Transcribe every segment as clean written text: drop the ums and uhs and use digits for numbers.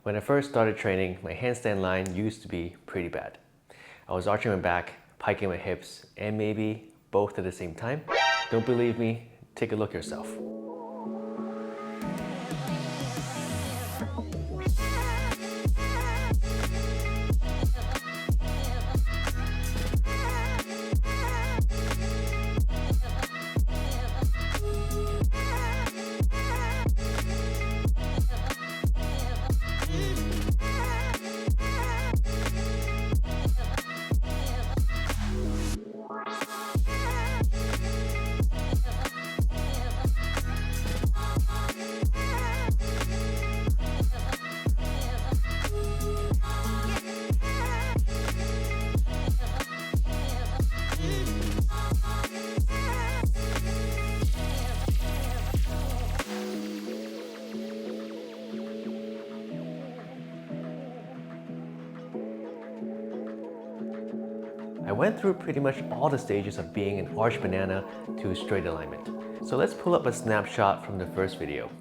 When I first started training, my handstand line used to be pretty bad. I was arching my back, piking my hips, and maybe both at the same time. Don't believe me? Take a look yourself. I went through pretty much all the stages of being an arch banana to straight alignment. So let's pull up a snapshot from the first video.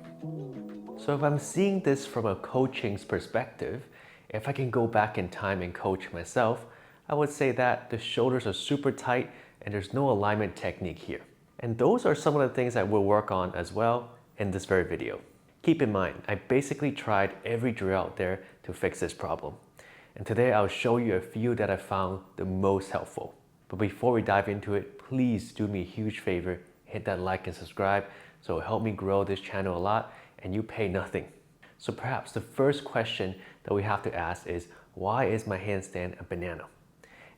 So if I'm seeing this from a coaching's perspective, if I can go back in time and coach myself, I would say that the shoulders are super tight and there's no alignment technique here. And those are some of the things I will work on as well in this very video. Keep in mind, I basically tried every drill out there to fix this problem. And today I'll show you a few that I found the most helpful. But before we dive into it, please do me a huge favor, hit that like and subscribe so it'll help me grow this channel a lot and you pay nothing. So perhaps the first question that we have to ask is, why is my handstand a banana?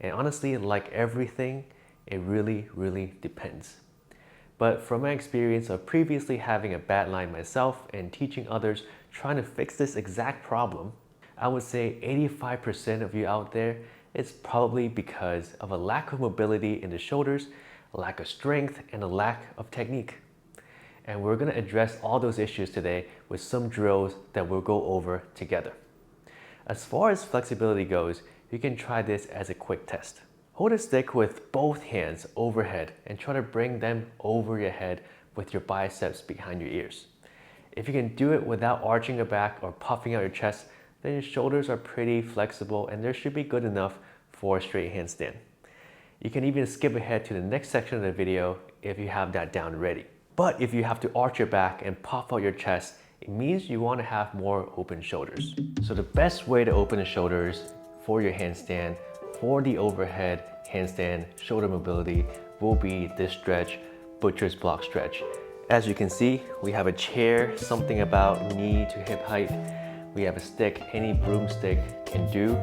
And honestly, like everything, it really depends. But from my experience of previously having a bad line myself and teaching others trying to fix this exact problem, I would say 85% of you out there, it's probably because of a lack of mobility in the shoulders, a lack of strength, and a lack of technique. And we're going to address all those issues today with some drills that we'll go over together. As far as flexibility goes, you can try this as a quick test. Hold a stick with both hands overhead and try to bring them over your head with your biceps behind your ears. If you can do it without arching your back or puffing out your chest, then your shoulders are pretty flexible and they should be good enough for a straight handstand. You can even skip ahead to the next section of the video if you have that down ready. But if you have to arch your back and puff out your chest, it means you want to have more open shoulders. So the best way to open the shoulders for your handstand, for the overhead handstand shoulder mobility, will be this stretch, butcher's block stretch. As you can see, we have a chair, something about knee to hip height. We have a stick, any broomstick can do,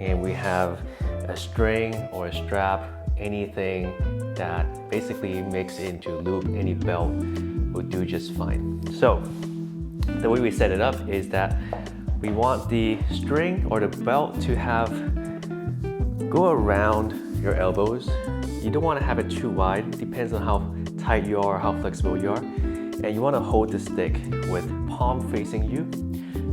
and we have a string or a strap, anything that basically makes into loop, any belt will do just fine. So the way we set it up is that we want the string or the belt to go around your elbows. You don't want to have it too wide, it depends on how tight you are, how flexible you are. And you want to hold the stick with palm facing you.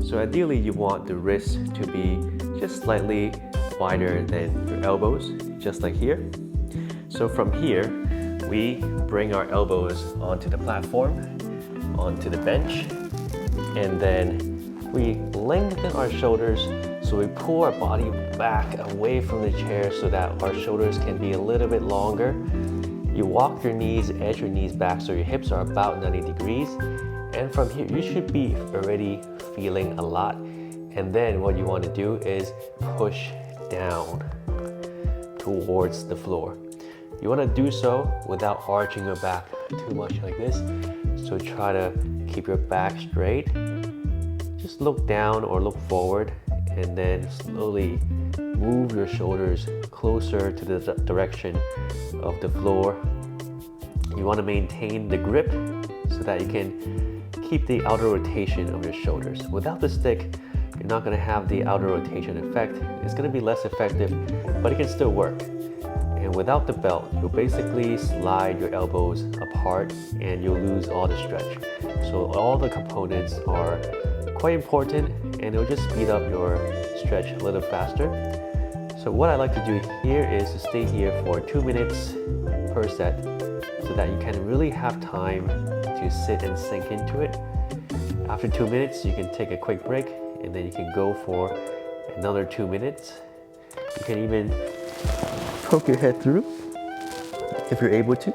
So ideally you want the wrist to be just slightly wider than your elbows, just like here. So from here, we bring our elbows onto the platform, onto the bench, and then we lengthen our shoulders so we pull our body back away from the chair so that our shoulders can be a little bit longer. You walk your knees, edge your knees back so your hips are about 90 degrees. And from here, you should be already feeling a lot. And then what you want to do is push down towards the floor. You want to do so without arching your back too much like this. So try to keep your back straight. Just look down or look forward and then slowly move your shoulders closer to the direction of the floor. You want to maintain the grip so that you can keep the outer rotation of your shoulders. Without the stick, you're not going to have the outer rotation effect. It's going to be less effective, but it can still work. And without the belt, you'll basically slide your elbows apart and you'll lose all the stretch. So all the components are quite important and it'll just speed up your stretch a little faster. So what I like to do here is to stay here for 2 minutes per set so that you can really have time to sit and sink into it. After 2 minutes, you can take a quick break and then you can go for another 2 minutes. You can even poke your head through if you're able to.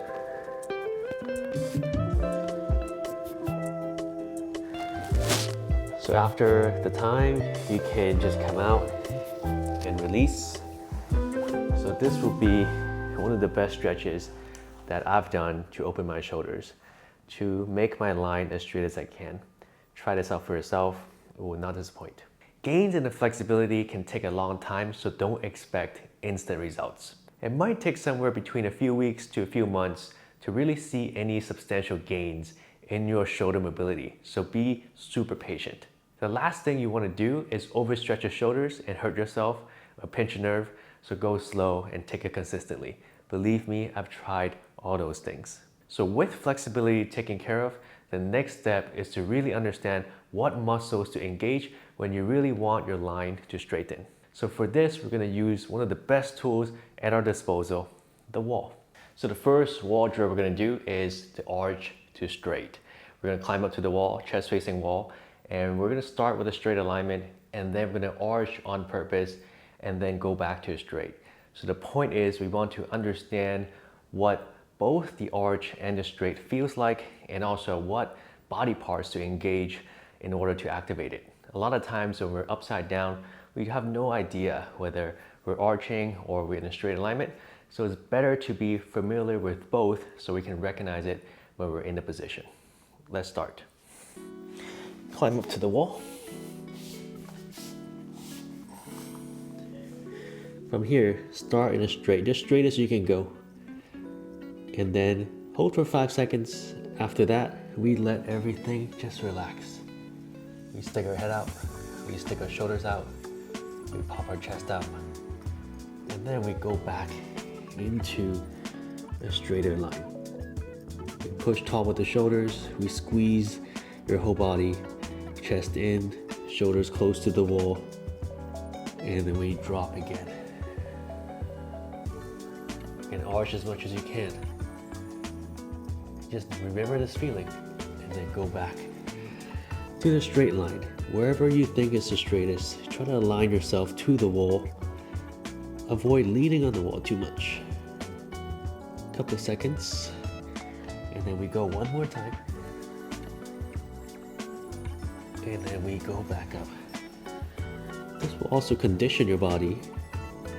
So after the time, you can just come out and release. So this will be one of the best stretches that I've done to open my shoulders, to make my line as straight as I can. Try this out for yourself, it will not disappoint. Gains in the flexibility can take a long time, so don't expect instant results. It might take somewhere between a few weeks to a few months to really see any substantial gains in your shoulder mobility, so be super patient. The last thing you want to do is overstretch your shoulders and hurt yourself or pinch a nerve, so go slow and take it consistently. Believe me, I've tried all those things. So with flexibility taken care of, the next step is to really understand what muscles to engage when you really want your line to straighten. So for this, we're going to use one of the best tools at our disposal, the wall. So the first wall drill we're going to do is the arch to straight. We're going to climb up to the wall, chest facing wall, and we're going to start with a straight alignment, and then we're going to arch on purpose and then go back to a straight. So the point is we want to understand what both the arch and the straight feels like, and also what body parts to engage in order to activate it. A lot of times when we're upside down, we have no idea whether we're arching or we're in a straight alignment. So it's better to be familiar with both so we can recognize it when we're in the position. Let's start. Climb up to the wall. From here, start in a straight, just straight as you can go. And then hold for 5 seconds. After that, we let everything just relax. We stick our head out, we stick our shoulders out, we pop our chest out, and then we go back into a straighter line. We push tall with the shoulders, we squeeze your whole body, chest in, shoulders close to the wall, and then we drop again. And arch as much as you can. Just remember this feeling, and then go back to the straight line. Wherever you think is the straightest, try to align yourself to the wall. Avoid leaning on the wall too much. Couple of seconds, and then we go one more time. And then we go back up. This will also condition your body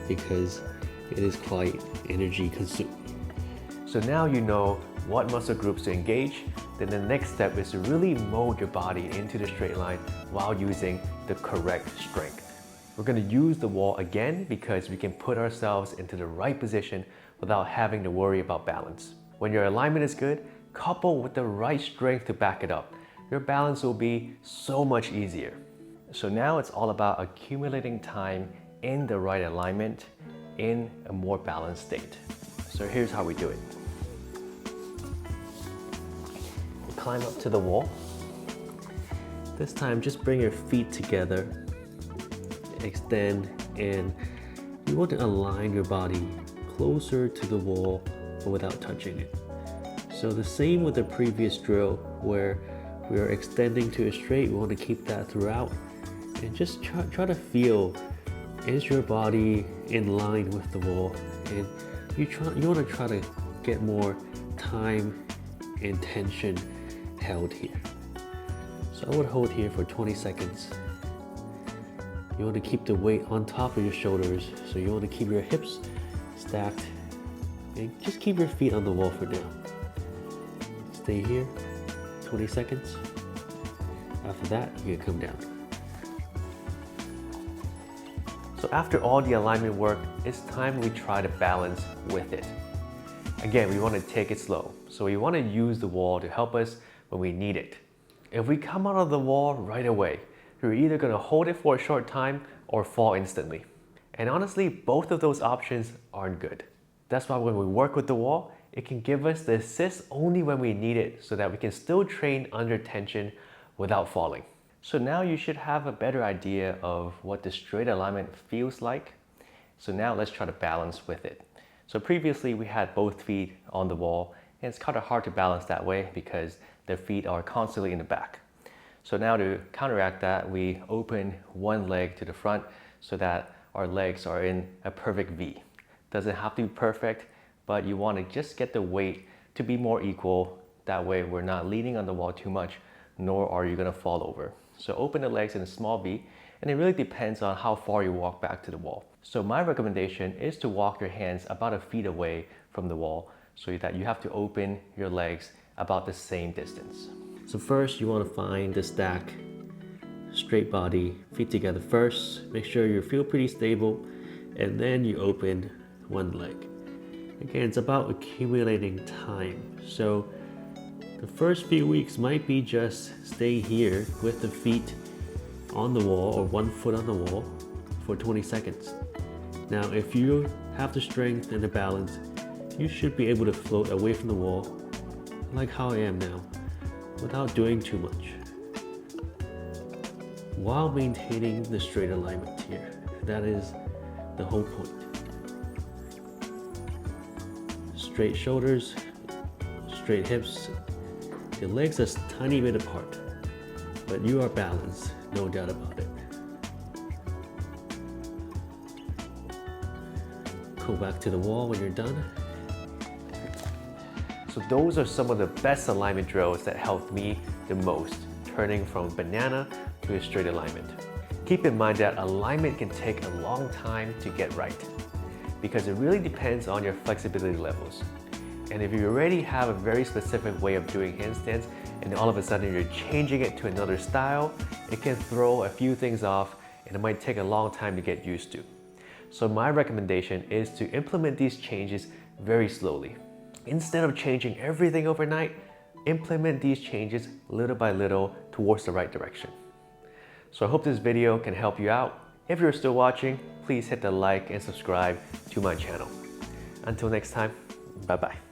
because it is quite energy consuming. So now you know what muscle groups to engage. Then the next step is to really mold your body into the straight line while using the correct strength. We're going to use the wall again because we can put ourselves into the right position without having to worry about balance. When your alignment is good, coupled with the right strength to back it up, your balance will be so much easier. So now it's all about accumulating time in the right alignment in a more balanced state. So here's how we do it. We climb up to the wall. This time just bring your feet together, extend, and you want to align your body closer to the wall but without touching it. So the same with the previous drill where we are extending to a straight, we want to keep that throughout, and just try to feel, is your body in line with the wall? And you want to try to get more time and tension held here. So I would hold here for 20 seconds. You want to keep the weight on top of your shoulders, so you want to keep your hips stacked and just keep your feet on the wall for now. Stay here, 20 seconds. After that, you can come down. So after all the alignment work, it's time we try to balance with it. Again, we want to take it slow. So we want to use the wall to help us when we need it. If we come out of the wall right away, you're either going to hold it for a short time or fall instantly. And honestly, both of those options aren't good. That's why when we work with the wall, it can give us the assist only when we need it so that we can still train under tension without falling. So now you should have a better idea of what the straight alignment feels like. So now let's try to balance with it. So previously we had both feet on the wall, and it's kind of hard to balance that way because their feet are constantly in the back. So now to counteract that, we open one leg to the front so that our legs are in a perfect V. Doesn't have to be perfect, but you want to just get the weight to be more equal. That way we're not leaning on the wall too much, nor are you going to fall over. So open the legs in a small V, and it really depends on how far you walk back to the wall. So my recommendation is to walk your hands about 1 feet away from the wall so that you have to open your legs about the same distance. So first you want to find the stack, straight body, feet together first. Make sure you feel pretty stable, and then you open one leg. Again, it's about accumulating time. So the first few weeks might be just stay here with the feet on the wall or 1 foot on the wall for 20 seconds. Now, if you have the strength and the balance, you should be able to float away from the wall like how I am now, without doing too much, while maintaining the straight alignment here. That is the whole point. Straight shoulders, straight hips. The legs are a tiny bit apart, but you are balanced, no doubt about it. Go back to the wall when you're done. So those are some of the best alignment drills that helped me the most, turning from banana to a straight alignment. Keep in mind that alignment can take a long time to get right, because it really depends on your flexibility levels. And if you already have a very specific way of doing handstands and all of a sudden you're changing it to another style, it can throw a few things off and it might take a long time to get used to. So my recommendation is to implement these changes very slowly. Instead of changing everything overnight, implement these changes little by little towards the right direction. So I hope this video can help you out. If you're still watching, please hit the like and subscribe to my channel. Until next time, bye-bye.